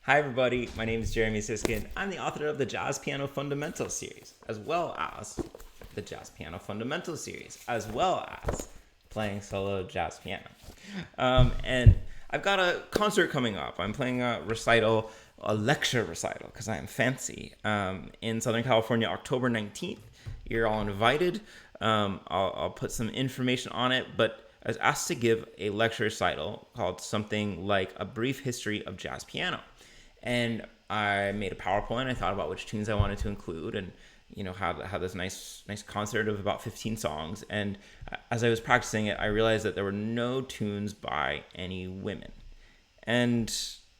Hi everybody, my name is Jeremy Siskind. I'm the author of the Jazz Piano Fundamentals series, as well as the Jazz Piano Fundamentals series, as well as playing solo jazz piano. And I've got a concert coming up. I'm playing a recital, a lecture recital, because I am fancy, in Southern California, October 19th. You're all invited. I'll put some information on it, but I was asked to give a lecture recital called something like A Brief History of Jazz Piano. And I made a PowerPoint. I thought about which tunes I wanted to include, and had this nice concert of about 15 songs. And as I was practicing it, I realized that there were no tunes by any women, and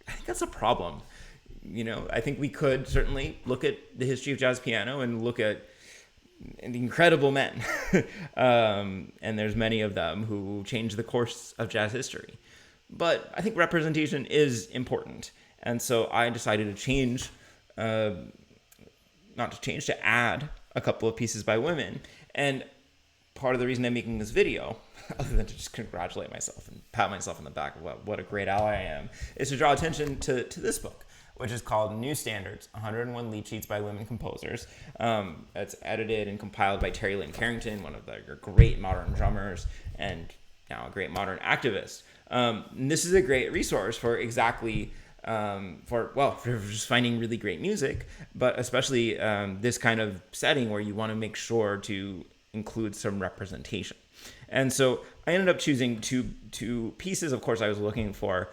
I think that's a problem. I think we could certainly look at the history of jazz piano and look at the incredible men, and there's many of them who changed the course of jazz history. But I think representation is important. And so I decided to to add a couple of pieces by women. And part of the reason I'm making this video, other than to just congratulate myself and pat myself on the back of what a great ally I am, is to draw attention to this book, which is called New Standards, 101 Lead Sheets by Women Composers. It's edited and compiled by Terry Lynn Carrington, one of the great modern drummers and now a great modern activist. This is a great resource for for just finding really great music, but especially this kind of setting where you want to make sure to include some representation. And so I ended up choosing two pieces. Of course, I was looking for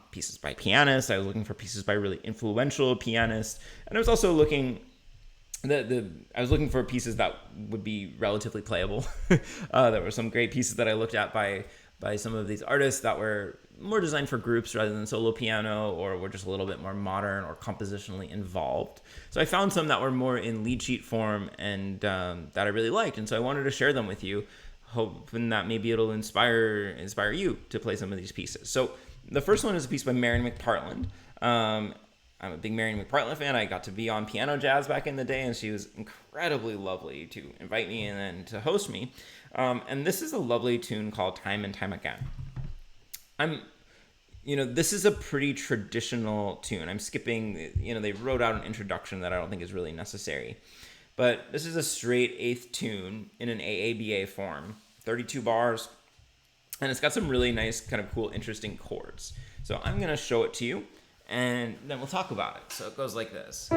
pieces by pianists. I was looking for pieces by really influential pianists, and I was also looking for pieces that would be relatively playable. There were some great pieces that I looked at by some of these artists that were more designed for groups rather than solo piano, or were just a little bit more modern or compositionally involved. So I found some that were more in lead sheet form and that I really liked, and so I wanted to share them with you, hoping that maybe it'll inspire you to play some of these pieces. So the first one is a piece by Marian McPartland. I'm a big Marian McPartland fan. I got to be on Piano Jazz back in the day, and she was incredibly lovely to invite me and then to host me. And this is a lovely tune called Time and Time Again. This is a pretty traditional tune. I'm skipping, they wrote out an introduction that I don't think is really necessary. But this is a straight eighth tune in an AABA form, 32 bars, and it's got some really nice, kind of cool, interesting chords. So I'm going to show it to you, and then we'll talk about it. So it goes like this.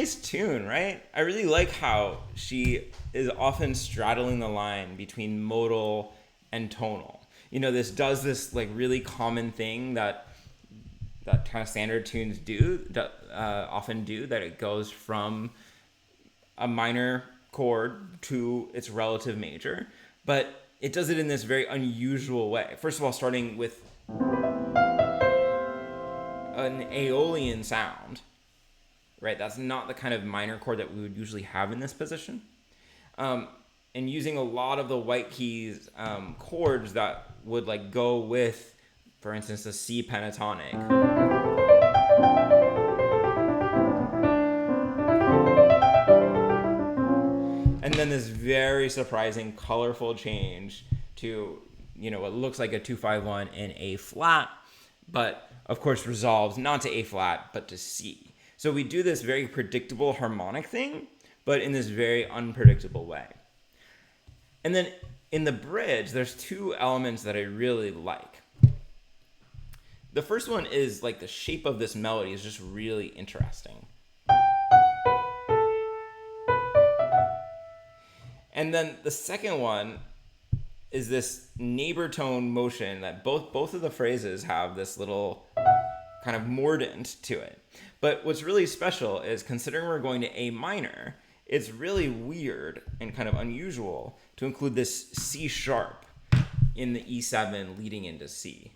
nice tune, right? I really like how she is often straddling the line between modal and tonal. This does this like really common thing that kind of standard tunes often do, that it goes from a minor chord to its relative major, but it does it in this very unusual way. First of all, starting with an Aeolian sound, right? That's not the kind of minor chord that we would usually have in this position. And using a lot of the white keys chords that would like go with, for instance, the C pentatonic. And then this very surprising, colorful change to, what looks like a 2-5-1 in A flat, but of course resolves not to A flat, but to C. So we do this very predictable harmonic thing, but in this very unpredictable way. And then in the bridge, there's two elements that I really like. The first one is like the shape of this melody is just really interesting. And then the second one is this neighbor tone motion that both of the phrases have this little kind of mordant to it. But what's really special is, considering we're going to A minor, it's really weird and kind of unusual to include this C sharp in the E7 leading into C.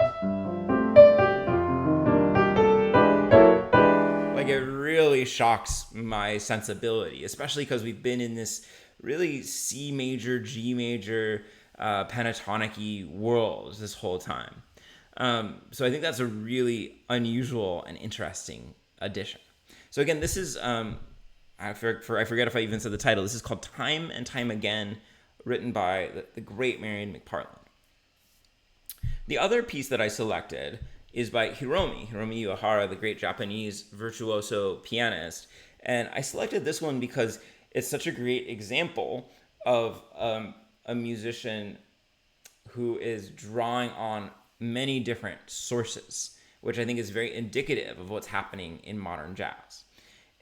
Like, it really shocks my sensibility, especially because we've been in this really C major, G major, pentatonic-y world this whole time. So I think that's a really unusual and interesting addition. So again, this is, I forget if I even said the title. This is called Time and Time Again, written by the great Marian McPartland. The other piece that I selected is by Hiromi Uehara, the great Japanese virtuoso pianist. And I selected this one because it's such a great example of a musician who is drawing on many different sources, which I think is very indicative of what's happening in modern jazz.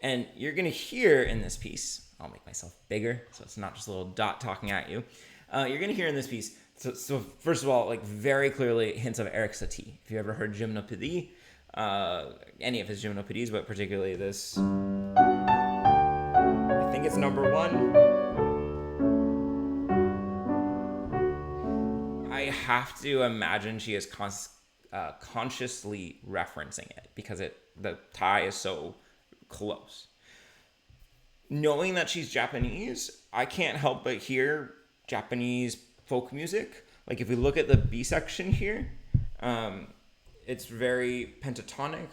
And you're going to hear in this piece, I'll make myself bigger so it's not just a little dot talking at you. You're going to hear in this piece, so first of all, like very clearly hints of Eric Satie. If you ever heard Gymnopédie, any of his Gymnopédies, but particularly this, I think it's number 1. I have to imagine she is consciously referencing it because the tie is so close. Knowing that she's Japanese, I can't help but hear Japanese folk music. Like if we look at the B section here, it's very pentatonic.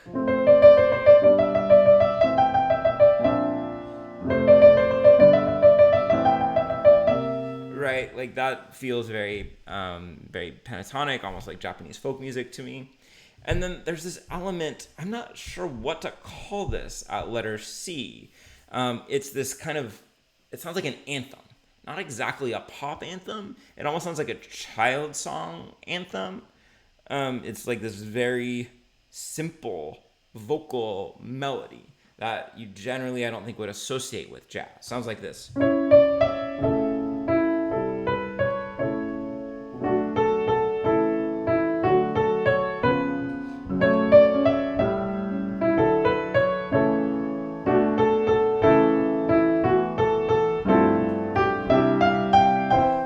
Right, like that feels very, very pentatonic, almost like Japanese folk music to me. And then there's this element, I'm not sure what to call this at letter C. It's this kind of, it sounds like an anthem. Not exactly a pop anthem. It almost sounds like a child song anthem. It's like this very simple vocal melody that you generally, I don't think, would associate with jazz. Sounds like this.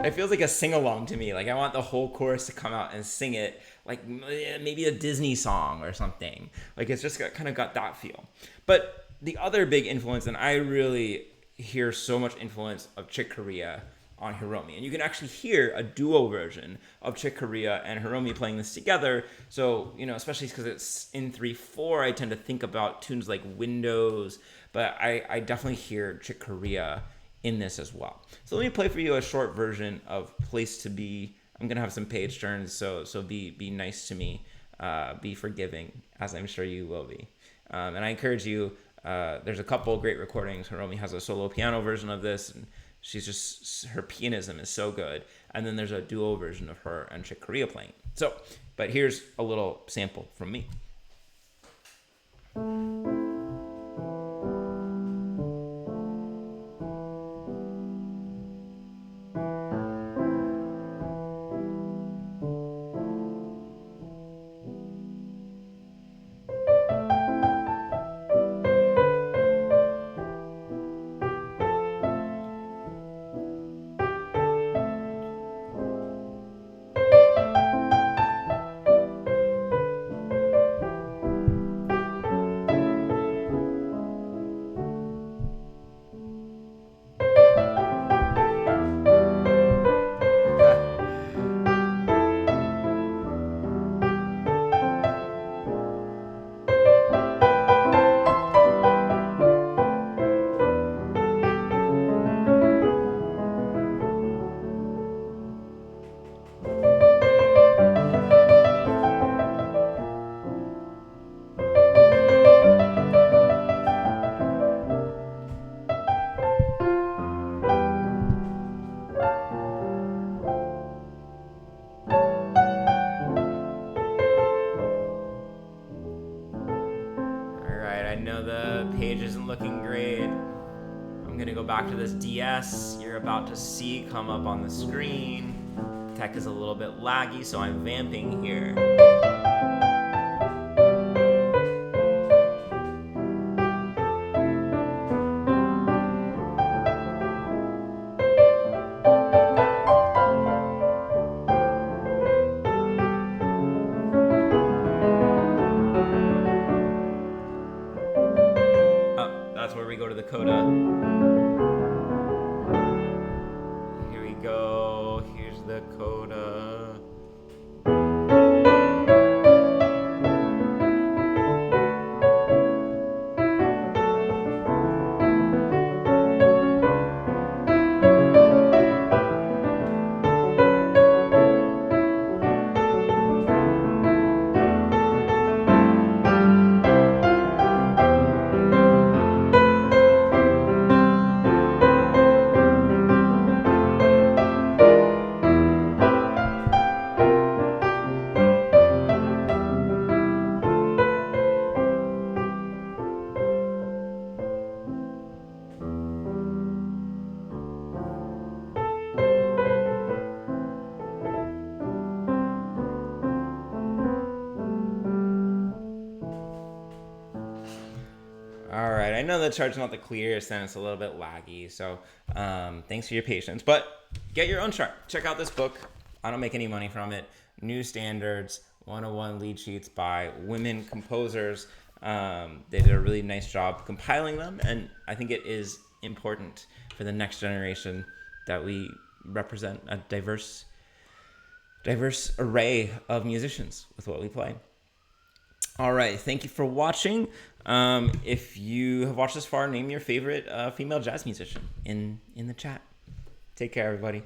It feels like a sing-along to me. Like I want the whole chorus to come out and sing it, like maybe a Disney song or something. Like it's just kind of got that feel. But the other big influence, and I really hear so much influence of Chick Corea on Hiromi. And you can actually hear a duo version of Chick Corea and Hiromi playing this together. So, especially because it's in 3/4, I tend to think about tunes like Windows, but I definitely hear Chick Corea in this as well. So let me play for you a short version of Place to Be. I'm gonna have some page turns, so be nice to me, be forgiving, as I'm sure you will be. And I encourage you, there's a couple great recordings. Hiromi has a solo piano version of this, and her pianism is so good. And then there's a duo version of her and Chick Corea playing. So, but here's a little sample from me. back to this DS you're about to see come up on the screen. Tech is a little bit laggy, so I'm vamping here. That's where we go to the coda. Here we go. Here's the coda. All right, I know the chart's not the clearest and it's a little bit laggy, so thanks for your patience. But get your own chart. Check out this book. I don't make any money from it. New Standards, 101 Lead Sheets by women composers. They did a really nice job compiling them, and I think it is important for the next generation that we represent a diverse array of musicians with what we play. All right, thank you for watching. If you have watched this far, name your favorite female jazz musician in the chat. Take care, everybody.